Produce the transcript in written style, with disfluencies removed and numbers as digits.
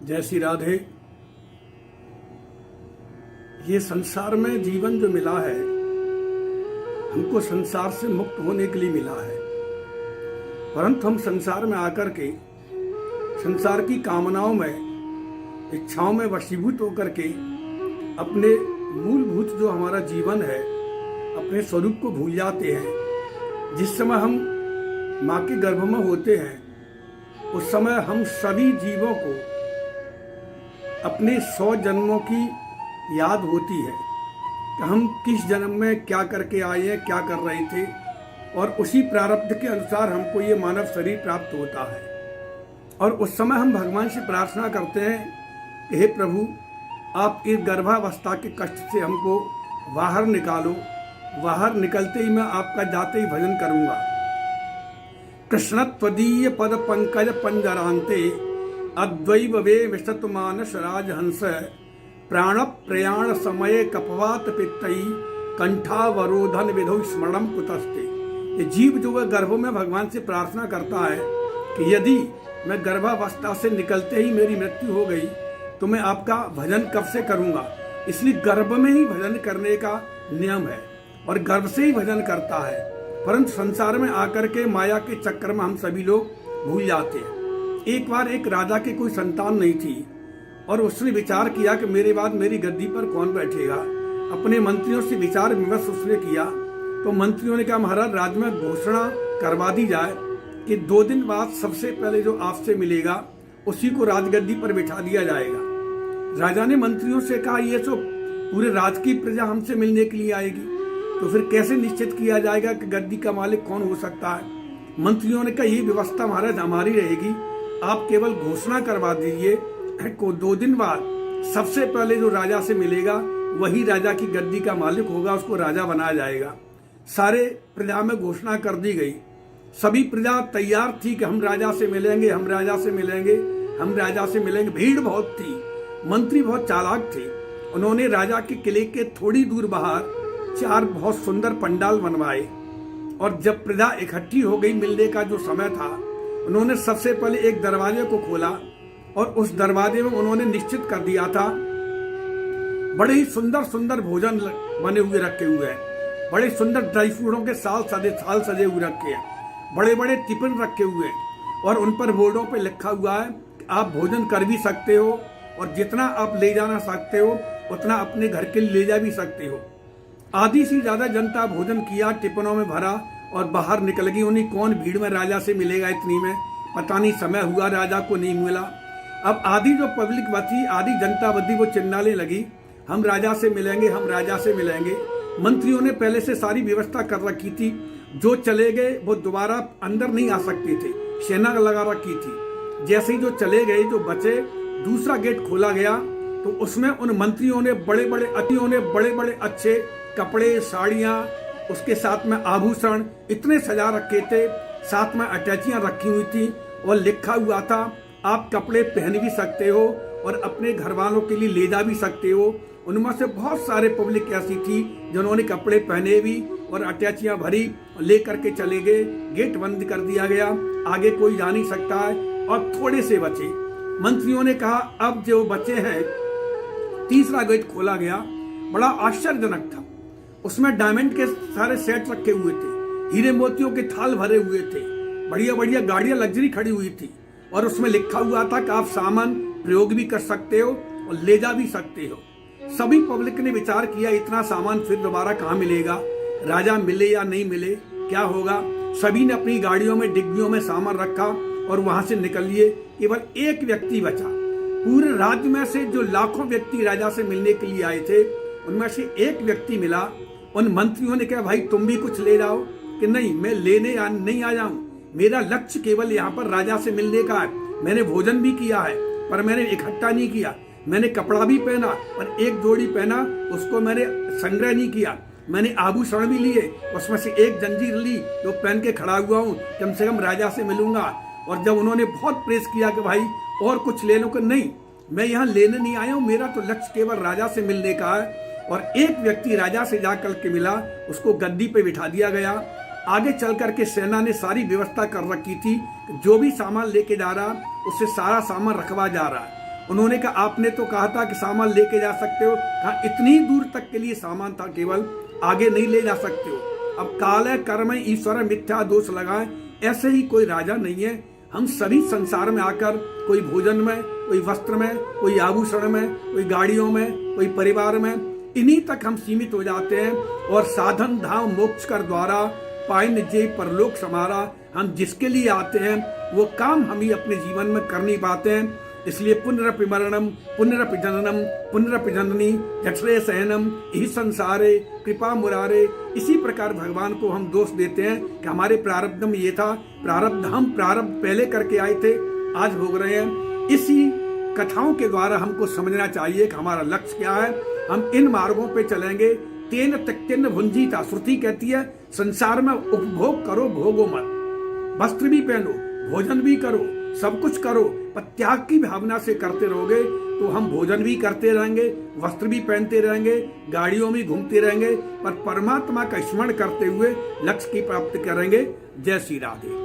जय श्री राधे। ये संसार में जीवन जो मिला है हमको संसार से मुक्त होने के लिए मिला है, परंतु हम संसार में आकर के संसार की कामनाओं में, इच्छाओं में वशीभूत होकर के अपने मूलभूत जो हमारा जीवन है, अपने स्वरूप को भूल जाते हैं। जिस समय हम माँ के गर्भ में होते हैं उस समय हम सभी जीवों को अपने 100 जन्मों की याद होती है कि हम किस जन्म में क्या करके आए हैं, क्या कर रहे थे, और उसी प्रारब्ध के अनुसार हमको ये मानव शरीर प्राप्त होता है। और उस समय हम भगवान से प्रार्थना करते हैं कि हे प्रभु, आप इस गर्भावस्था के कष्ट से हमको बाहर निकालो। बाहर निकलते ही मैं आपका जाते ही भजन करूंगा। कृष्ण त्वदीय पद पंकज पंजरांते अद्वैव वे विशत मानस राजहंस प्राण प्रयाण समय कपवात पित्तई कंठावरोधन विधो स्मरणम कुतस्ते। ये जीव जो वह गर्भ में भगवान से प्रार्थना करता है कि यदि मैं गर्भावस्था से निकलते ही मेरी मृत्यु हो गई तो मैं आपका भजन कब से करूंगा। इसलिए गर्भ में ही भजन करने का नियम है और गर्भ से ही भजन करता है, परंतु संसार में आकर के माया के चक्कर में हम सभी लोग भूल जाते हैं। एक बार एक राजा के कोई संतान नहीं थी और उसने विचार किया कि मेरे बाद मेरी गद्दी पर कौन बैठेगा। अपने मंत्रियों से विचार विमर्श उसने किया तो मंत्रियों ने कहा, महाराज राज्य में घोषणा करवा दी जाए कि 2 दिन बाद सबसे पहले जो आपसे मिलेगा उसी को राजगद्दी पर बिठा दिया जाएगा। राजा ने मंत्रियों से कहा, ये तो पूरे राज की प्रजा हमसे मिलने के लिए आएगी, तो फिर कैसे निश्चित किया जाएगा कि गद्दी का मालिक कौन हो सकता है। मंत्रियों ने कहा, ये व्यवस्था महाराज हमारी रहेगी, आप केवल घोषणा करवा दीजिए को 2 दिन बाद सबसे पहले जो राजा से मिलेगा वही राजा की गद्दी का मालिक होगा, उसको राजा बनाया जाएगा। सारे प्रजा में घोषणा कर दी गई। सभी प्रजा तैयार थी कि हम राजा से मिलेंगे, हम राजा से मिलेंगे, हम राजा से मिलेंगे। भीड़ बहुत थी, मंत्री बहुत चालाक थे। उन्होंने राजा के किले के थोड़ी दूर बाहर 4 बहुत सुंदर पंडाल बनवाए और जब प्रजा इकट्ठी हो गई, मिलने का जो समय था, उन्होंने सबसे पहले एक दरवाजे को खोला और उस दरवाजे में उन्होंने निश्चित कर दिया था, बड़े ही सुंदर सुंदर भोजन बने हुए रखे हुए हैं, बड़े सुंदर ड्राई फ्रूटों के साल सजे हुए रखे हैं, बड़े बड़े टिफिन रखे हुए हैं और उन पर बोर्डों पे लिखा हुआ है कि आप भोजन कर भी सकते हो और जितना आप ले जाना सकते हो उतना अपने घर के लिए ले जा भी सकते हो। आधी से ज्यादा जनता भोजन किया, टिफिनों में भरा और बाहर निकल गई। उन्हीं कौन भीड़ में राजा से मिलेगा, इतनी में पता नहीं समय हुआ राजा को नहीं मिला। अब आधी जो पब्लिक बची, आधी जनता बची, वो चिल्लाने लगी, हम राजा से मिलेंगे, हम राजा से मिलेंगे। मंत्रियों ने पहले से सारी व्यवस्था कर रखी थी, जो चले गए वो दोबारा अंदर नहीं आ सकते थे, सेना लगा रखी थी। जैसे ही जो चले गए, जो बचे, दूसरा गेट खोला गया तो उसमें उन मंत्रियों ने बड़े बड़े अच्छे कपड़े, साड़ियां, उसके साथ में आभूषण इतने सजा रखे थे, साथ में अटैचियां रखी हुई थी और लिखा हुआ था, आप कपड़े पहन भी सकते हो और अपने घर वालों के लिए ले जा भी सकते हो। उनमें से बहुत सारे पब्लिक ऐसी थी जिन्होंने कपड़े पहने भी और अटैचियां भरी और लेकर के चले गए। गेट बंद कर दिया गया, आगे कोई जा नहीं सकता है और थोड़े से बचे। मंत्रियों ने कहा, अब जो बचे हैं, तीसरा गेट खोला गया। बड़ा आश्चर्यजनक था, उसमें डायमंड के सारे सेट रखे हुए थे, हीरे मोतियों के थाल भरे हुए थे, बढ़िया बढ़िया गाड़ियां लग्जरी खड़ी हुई थी और उसमें लिखा हुआ था कि आप सामान प्रयोग भी कर सकते हो और ले जा भी सकते हो। सभी पब्लिक ने विचार किया, इतना सामान फिर दोबारा कहाँ मिलेगा, राजा मिले या नहीं मिले, क्या होगा। सभी ने अपनी गाड़ियों में, डिग्गियों में सामान रखा और वहां से निकल लिए। केवल एक व्यक्ति बचा। पूरे राज्य में से जो लाखों व्यक्ति राजा से मिलने के लिए आए थे, उनमें से एक व्यक्ति मिला। उन मंत्रियों ने कहा, भाई तुम भी कुछ ले जाओ। कि नहीं, मैं लेने नहीं आ जाऊं, मेरा लक्ष्य केवल यहाँ पर राजा से मिलने का है। मैंने भोजन भी किया है पर मैंने इकट्ठा नहीं किया, मैंने कपड़ा भी पहना पर एक जोड़ी पहना, उसको मैंने संग्रह नहीं किया। मैंने आभूषण भी लिए, उसमें से एक जंजीर ली जो पहन के खड़ा हुआ हूँ, कम से कम राजा से मिलूंगा। और जब उन्होंने बहुत प्रेस किया कि भाई और कुछ ले लो, कि नहीं, मैं यहाँ लेने नहीं आया हूँ, मेरा तो लक्ष्य केवल राजा से मिलने का है। और एक व्यक्ति राजा से जाकर के मिला, उसको गद्दी पे बिठा दिया गया। आगे चल करके सेना ने सारी व्यवस्था कर रखी थी, जो भी सामान लेके जा रहा उससे सारा सामान रखवा जा रहा। उन्होंने कहा आपने तो कहा था कि सामान लेके जा सकते हो, कहा इतनी दूर तक के लिए सामान था, केवल आगे नहीं ले जा सकते हो। अब काले कर्म ईश्वर मिथ्या दोष लगाए, ऐसे ही कोई राजा नहीं है। हम सभी संसार में आकर कोई भोजन में, कोई वस्त्र में, कोई आभूषण में, कोई गाड़ियों में, कोई परिवार में, इन्हीं तक हम सीमित हो जाते हैं। और साधन धाम मोक्ष कर द्वारा पाए निजे परलोक समारा, हम जिसके लिए आते हैं वो काम हम ही अपने जीवन में कर नहीं पाते हैं। इसलिए पुनरपि मरणम पुनरपि जननम पुनरपि जननी जठरे सहनम यही संसारे कृपा मुरारे। इसी प्रकार भगवान को हम दोष देते हैं कि हमारे प्रारब्ध में ये था, प्रारब्ध हम प्रारब्ध पहले करके आए थे, आज भोग रहे हैं। इसी कथाओं के द्वारा हमको समझना चाहिए कि हमारा लक्ष्य क्या है। हम इन मार्गों पे चलेंगे। तेन त्यक्तेन भुंजीता, श्रुति कहती है संसार में उपभोग करो, भोगो मत। वस्त्र भी पहनो, भोजन भी करो, सब कुछ करो, पर त्याग की भावना से करते रहोगे तो हम भोजन भी करते रहेंगे, वस्त्र भी पहनते रहेंगे, गाड़ियों में घूमते रहेंगे, पर परमात्मा का स्मरण करते हुए लक्ष्य की प्राप्ति करेंगे। जय श्री राधे।